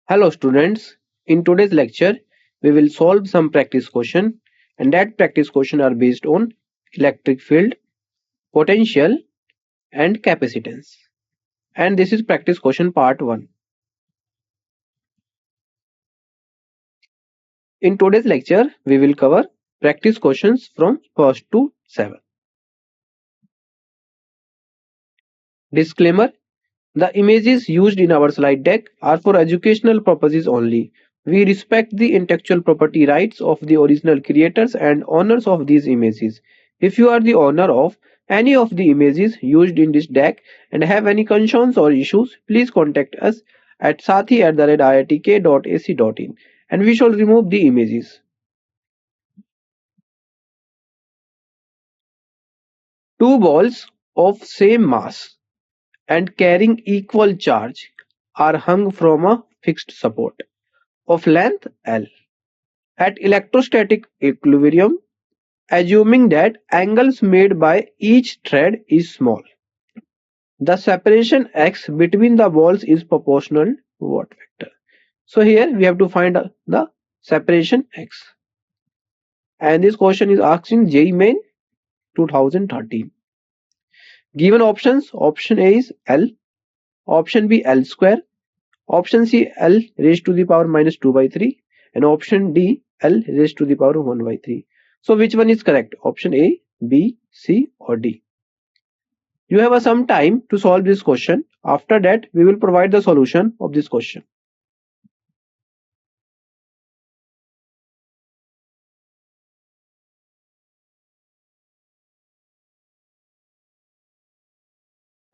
Hello students, in today's lecture we will solve some practice question and that practice question are based on electric field, potential and capacitance. And this is practice question part 1. In today's lecture we will cover practice questions from 1st to 7. Disclaimer: the images used in our slide deck are for educational purposes only. We respect the intellectual property rights of the original creators and owners of these images. If you are the owner of any of the images used in this deck and have any concerns or issues, please contact us at sathi@iitk.ac.in and we shall remove the images. Two balls of same mass and carrying equal charge are hung from a fixed support of length L. At electrostatic equilibrium, assuming that angles made by each thread is small, the separation x between the balls is proportional to what vector? So here we have to find the separation x. And this question is asking JEE Main 2013. Given options, option A is L, option B L square, option C L raised to the power minus 2 by 3 and option D L raised to the power 1 by 3. So which one is correct? Option A, B, C or D? You have some time to solve this question. After that, we will provide the solution of this question.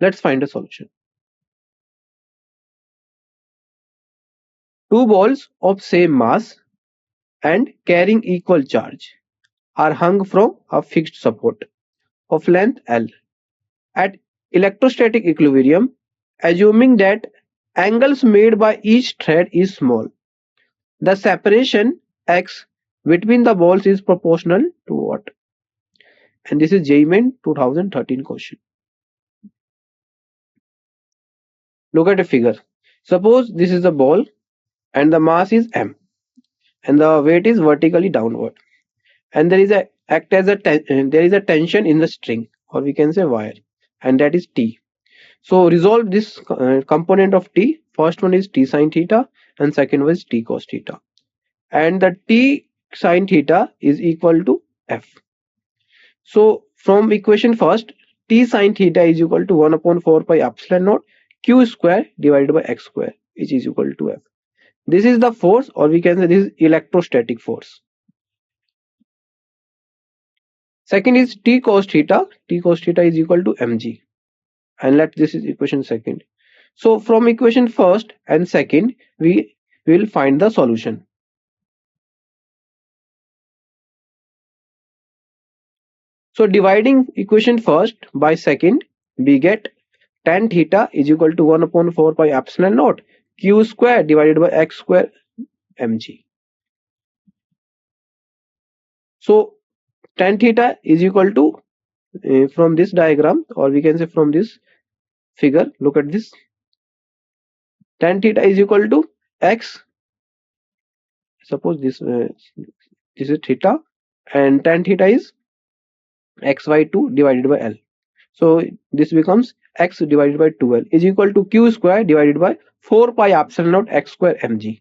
Let's find a solution. Two balls of same mass and carrying equal charge are hung from a fixed support of length L. At electrostatic equilibrium, assuming that angles made by each thread is small, the separation x between the balls is proportional to what? And this is JEE Main 2013 question. Look at a figure. Suppose this is a ball and the mass is m and the weight is vertically downward and there is a tension in the string, or we can say wire, and that is T. So resolve this component of T. First one is T sin theta and second one is T cos theta, and the T sin theta is equal to F. So from equation first, T sin theta is equal to 1 upon 4 pi epsilon naught q square divided by x square, which is equal to F. This is the force, or we can say this is electrostatic force. Second is T cos theta. T cos theta is equal to mg, and let this is equation second. So from equation first and second, we will find the solution. So dividing equation first by second, we get tan theta is equal to 1 upon 4 pi epsilon naught q square divided by x square mg. So tan theta is equal to from this diagram, or we can say from this figure, look at this. Tan theta is equal to x. Suppose this is theta and tan theta is xy2 divided by L. So this becomes x divided by 2L is equal to q square divided by 4 pi epsilon naught x square mg.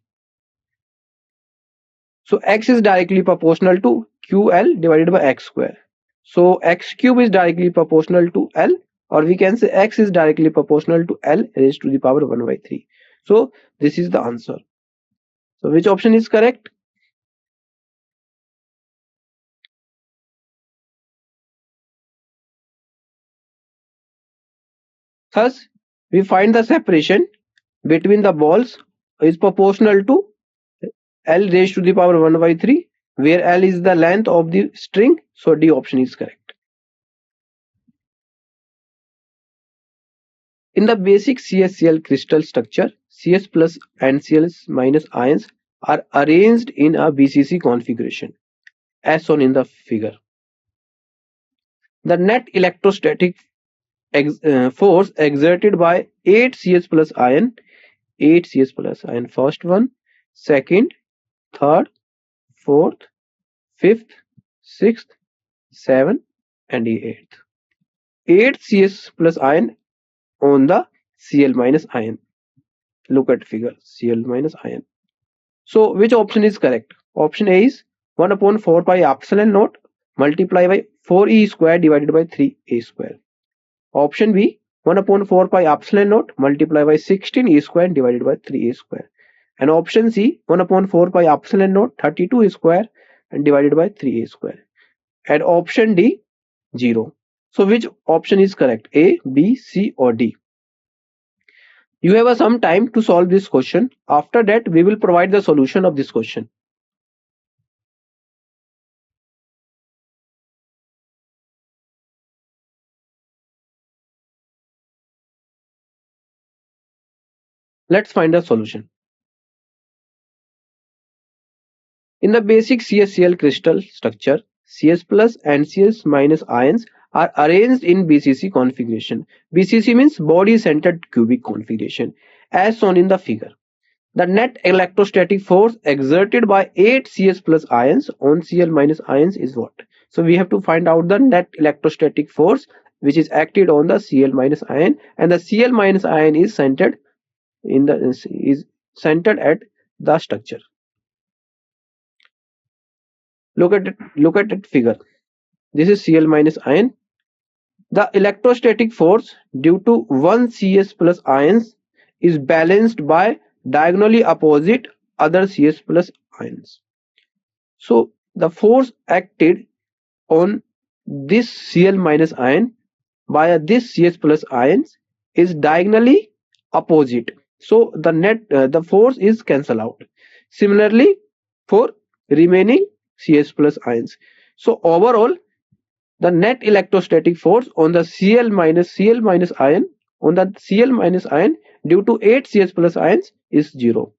So x is directly proportional to ql divided by x square. So x cube is directly proportional to L, or we can say x is directly proportional to L raised to the power 1 by 3. So this is the answer. So which option is correct? Thus, we find the separation between the balls is proportional to L raised to the power 1 by 3, where L is the length of the string. So D option is correct. In the basic CSCl crystal structure, Cs plus and Cl minus ions are arranged in a BCC configuration, as shown in the figure. The net electrostatic force exerted by 8 Cs plus ion 8 CS plus ion. First one, second, third, fourth, fifth, sixth, seventh, and eighth. 8 CS plus ion on the Cl minus ion. Look at figure, Cl minus ion. So which option is correct? Option A is 1 upon 4 pi epsilon naught multiplied by 4e square divided by 3a square. Option B, 1 upon 4 pi epsilon naught multiplied by 16e square divided by 3a square. And option C, 1 upon 4 pi epsilon naught 32 square and divided by 3a square. And option D, 0. So which option is correct? A, B, C or D? You have some time to solve this question. After that, we will provide the solution of this question. Let's find a solution. In the basic CaCl crystal structure, Cs plus and Cs minus ions are arranged in BCC configuration. BCC means body-centered cubic configuration, as shown in the figure. The net electrostatic force exerted by 8 Cs plus ions on Cl minus ions is what? So we have to find out the net electrostatic force which is acted on the Cl minus ion, and the Cl minus ion is centered at the structure. Look at it figure. This is Cl minus ion. The electrostatic force due to one Cs plus ions is balanced by diagonally opposite other Cs plus ions. So the force acted on this Cl minus ion by this Cs plus ions is diagonally opposite. So the force is cancelled out. Similarly for remaining Cs plus ions. So overall the net electrostatic force on the Cl minus ion due to 8 Cs plus ions is 0.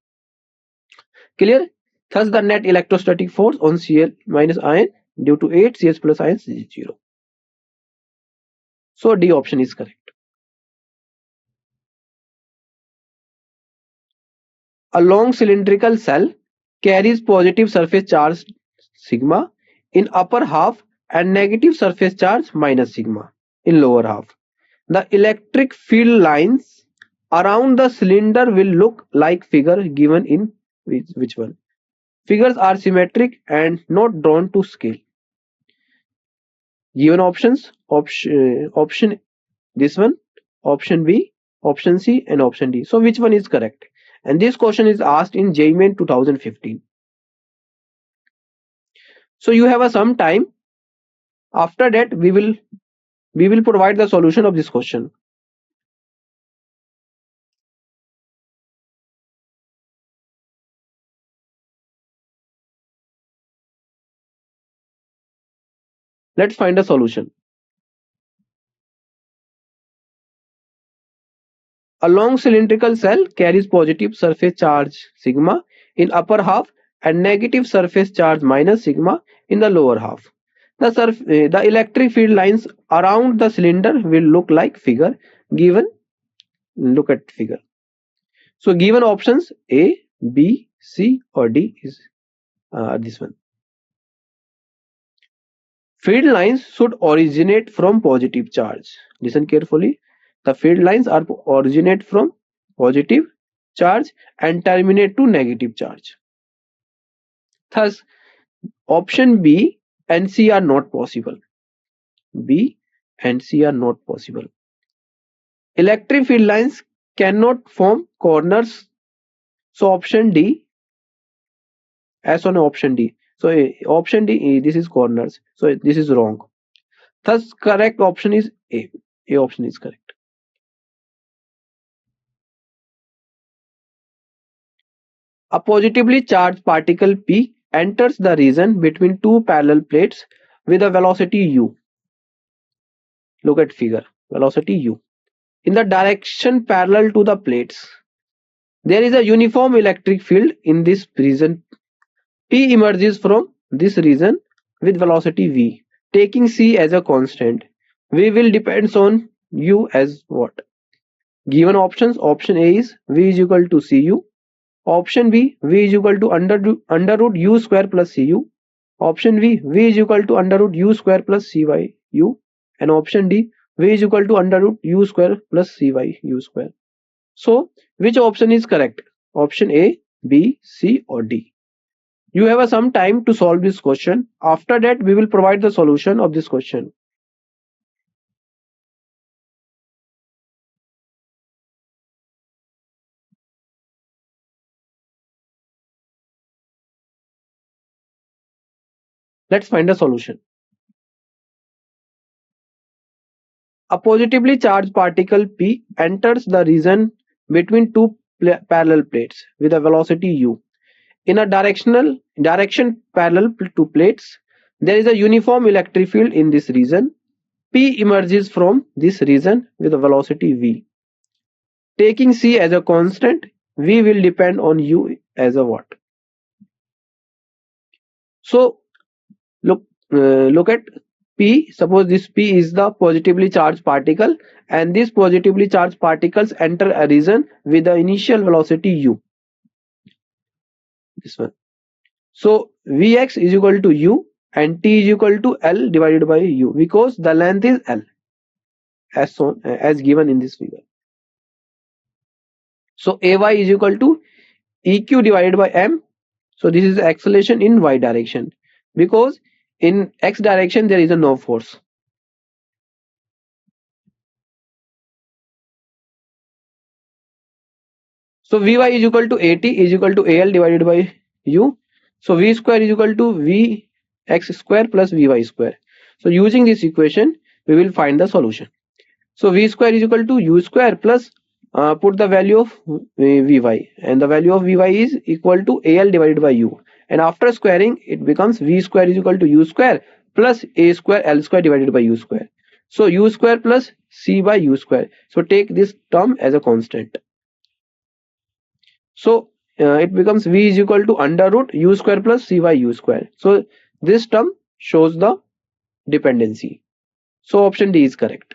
Clear? Thus the net electrostatic force on Cl minus ion due to 8 Cs plus ions is 0. So D option is correct. A long cylindrical cell carries positive surface charge sigma in upper half and negative surface charge minus sigma in lower half. The electric field lines around the cylinder will look like figure given in which one? Figures are symmetric and not drawn to scale. Given options, option this one, option B, option C and option D. So which one is correct? And this question is asked in JEE Main 2015. So you have some time. After that we will provide the solution of this question. Let's find a solution. A long cylindrical cell carries positive surface charge sigma in upper half and negative surface charge minus sigma in the lower half. The electric field lines around the cylinder will look like figure given. Look at figure. So given options A, B, C or D is this one. Field lines should originate from positive charge. Listen carefully. The field lines are originate from positive charge and terminate to negative charge. Thus, option B and C are not possible. B and C are not possible. Electric field lines cannot form corners. So option D, as on option D. So option D, this is corners. So this is wrong. Thus, correct option is A. A option is correct. A positively charged particle P enters the region between two parallel plates with a velocity u. Look at figure, velocity u. In the direction parallel to the plates, there is a uniform electric field in this region. P emerges from this region with velocity v, taking c as a constant. V will depends on u as what? Given options, option A is V is equal to Cu. Option B, V is equal to under root U square plus Cu. Option B, V is equal to under root U square plus Cy/U. And option D, V is equal to under root U square plus Cy/U square. So, which option is correct? Option A, B, C or D? You have some time to solve this question. After that, we will provide the solution of this question. Let's find a solution. A positively charged particle P enters the region between two parallel plates with a velocity u. In a direction parallel to plates, there is a uniform electric field in this region. P emerges from this region with a velocity v. Taking c as a constant, v will depend on u as a what? So look at P. Suppose this P is the positively charged particle, and these positively charged particles enter a region with the initial velocity u. This one. So Vx is equal to u and t is equal to L divided by u, because the length is L as given in this figure. So Ay is equal to Eq divided by m. So this is acceleration in y direction, because in x direction there is a no force. So Vy is equal to At is equal to Al divided by u. So V square is equal to Vx square plus Vy square. So using this equation, we will find the solution. So V square is equal to u square plus put the value of Vy, and the value of Vy is equal to Al divided by u. And after squaring, it becomes V square is equal to u square plus A square L square divided by u square. So u square plus c by u square. So take this term as a constant. So it becomes V is equal to under root U square plus C by U square. So this term shows the dependency. So option D is correct.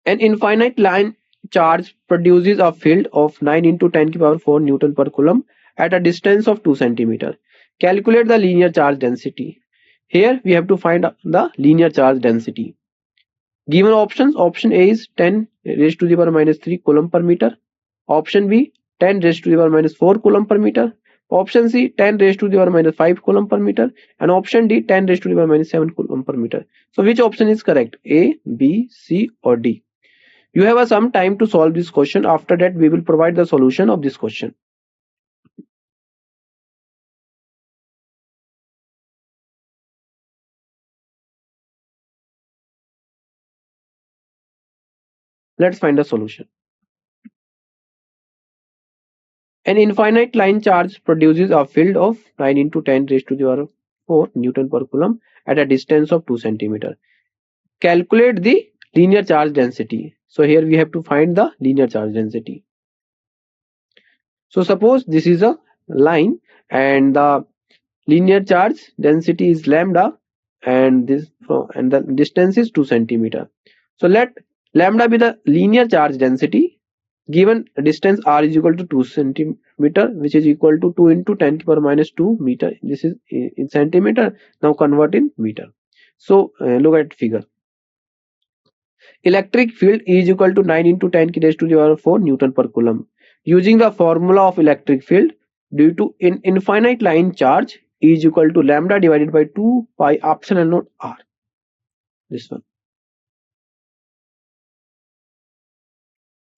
An infinite line charge produces a field of 9 into 10 to the power 4 Newton per Coulomb at a distance of 2 cm. Calculate the linear charge density. Here we have to find the linear charge density. Given options, option A is 10 raised to the power minus 3 coulomb per meter. Option B, 10 raised to the power minus 4 coulomb per meter. Option C, 10 raised to the power minus 5 coulomb per meter. And option D, 10 raised to the power minus 7 coulomb per meter. So which option is correct? A, B, C or D? You have some time to solve this question. After that, we will provide the solution of this question. Let's find a solution. An infinite line charge produces a field of 9 into 10 raised to the power 4 Newton per Coulomb at a distance of 2 cm. Calculate the linear charge density. So here we have to find the linear charge density. So suppose this is a line and the linear charge density is lambda, and the distance is 2 cm. So let lambda be the linear charge density. Given distance r is equal to 2 cm, which is equal to 2 into 10 to the power minus 2 meter. This is in centimeter. Now convert in meter. So look at figure. Electric field is equal to 9 into 10 raised to the power 4 Newton per Coulomb. Using the formula of electric field, due to an infinite line charge is equal to lambda divided by 2 pi epsilon naught r. This one.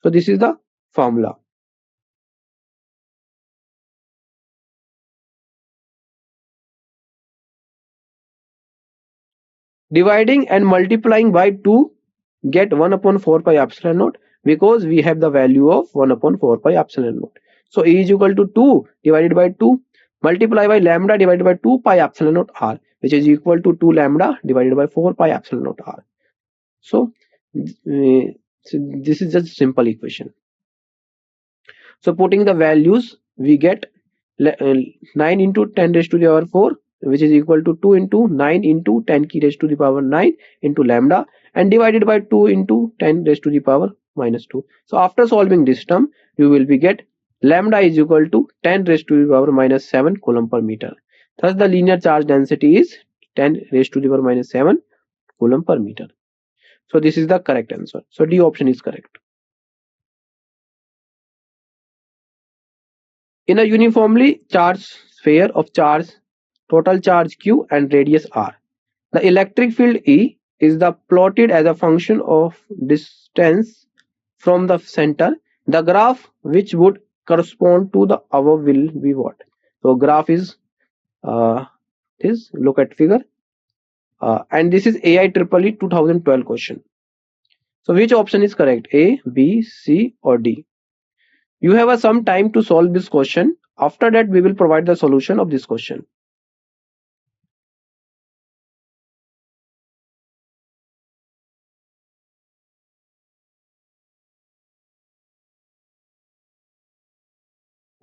So this is the formula. Dividing and multiplying by 2 get 1 upon 4 pi epsilon naught, because we have the value of 1 upon 4 pi epsilon naught. So E is equal to 2 divided by 2 multiply by lambda divided by 2 pi epsilon naught r, which is equal to 2 lambda divided by 4 pi epsilon naught r. So this is just simple equation. So putting the values, we get 9 into 10 raised to the power 4, which is equal to 2 into 9 into 10 raised to the power 9 into lambda, and divided by 2 into 10 raised to the power minus 2. So after solving this term, you will be get lambda is equal to 10 raised to the power minus 7 coulomb per meter. Thus the linear charge density is 10 raised to the power minus 7 coulomb per meter. So this is the correct answer. So D option is correct. In a uniformly charged sphere of charge, total charge Q and radius R, the electric field E is the plotted as a function of distance from the center. The graph which would correspond to the above will be what? So graph is look at figure, and this is AIEEE 2012 question. So which option is correct? A, B, C or D? You have some time to solve this question. After that, we will provide the solution of this question.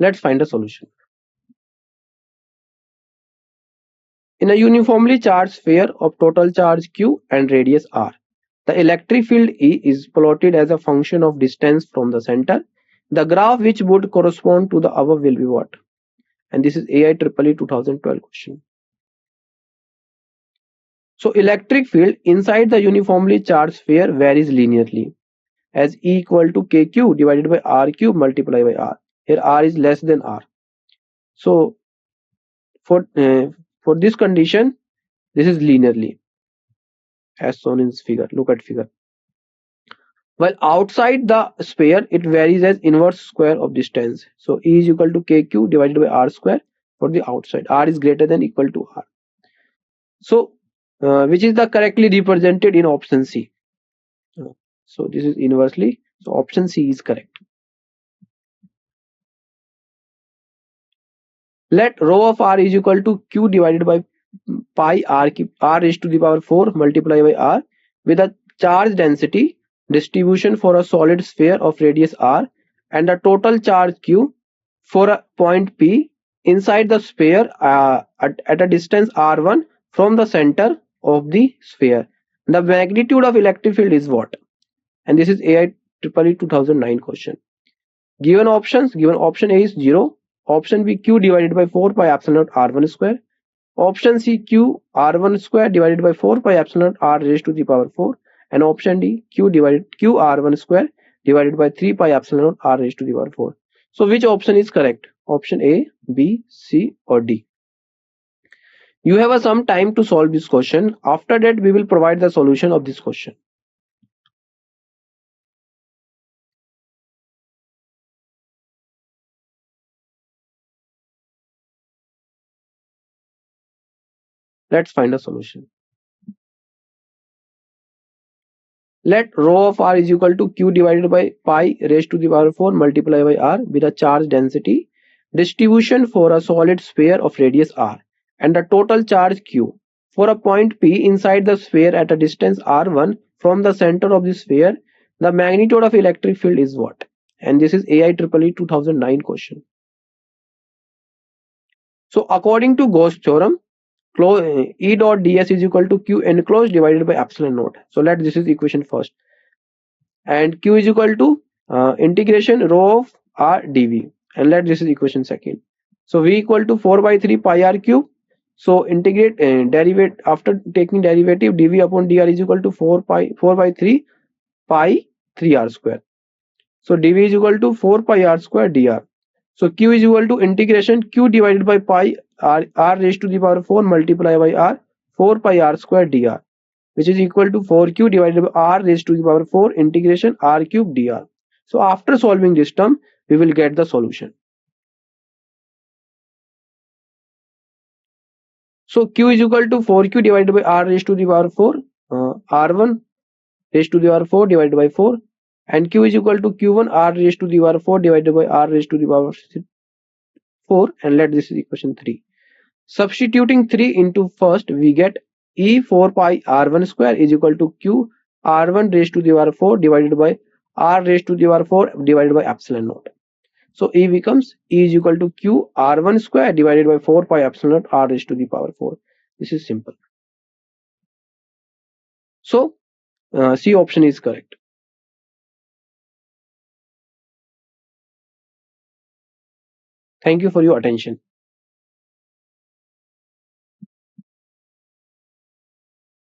Let's find a solution. In a uniformly charged sphere of total charge Q and radius R, the electric field E is plotted as a function of distance from the center. The graph which would correspond to the above will be what? And this is AIEEE 2012 question. So electric field inside the uniformly charged sphere varies linearly as E equal to KQ divided by R cube multiplied by R. Here R is less than R. So for this condition, this is linearly as shown in this figure. Look at figure. While outside the sphere, it varies as inverse square of distance. So E is equal to KQ divided by R square for the outside. R is greater than equal to R. So which is the correctly represented in option C. So this is inversely. So option C is correct. Let rho of R is equal to Q divided by pi R raised to the power 4 multiplied by R with a charge density distribution for a solid sphere of radius R and a total charge Q for a point P inside the sphere at a distance R1 from the center of the sphere. The magnitude of electric field is what? And this is AIEEE 2009 question. Given options, given option A is 0, option B Q divided by 4 pi epsilon naught R1 square, option C Q R1 square divided by 4 pi epsilon naught R raised to the power 4, and option D Q R1 square divided by 3 pi epsilon naught R raised to the power 4. So which option is correct? Option A, B, C or D? You have some time to solve this question. After that, we will provide the solution of this question. Let's find a solution. Let rho of R is equal to Q divided by pi raised to the power 4 multiplied by R with a charge density distribution for a solid sphere of radius R and the total charge Q for a point P inside the sphere at a distance R1 from the center of the sphere. The magnitude of electric field is what? And this is AIEEE 2009 question. So according to Gauss theorem, E dot ds is equal to Q enclosed divided by epsilon naught. So let this is equation first, and Q is equal to integration rho of R dV, and let this is equation second. So V equal to 4 by 3 pi R cube. So integrate derivate after taking derivative dV upon dr is equal to 4 by 3 pi 3 R square. So dV is equal to 4 pi R square dr. So Q is equal to integration Q divided by pi R raised to the power 4 multiplied by R 4 pi R square dr, which is equal to 4Q divided by R raised to the power 4 integration R cube dr. So after solving this term, we will get the solution. So Q is equal to 4Q divided by R raised to the power 4, R1 raised to the power 4 divided by 4, and Q is equal to Q1 R raised to the power 4 divided by R raised to the power 4, and let this is equation 3. Substituting 3 into first, we get E 4 pi R1 square is equal to Q R1 raised to the power 4 divided by R raised to the power 4 divided by epsilon naught. So E becomes E is equal to Q R1 square divided by 4 pi epsilon naught R raised to the power 4. This is simple. So C option is correct. Thank you for your attention.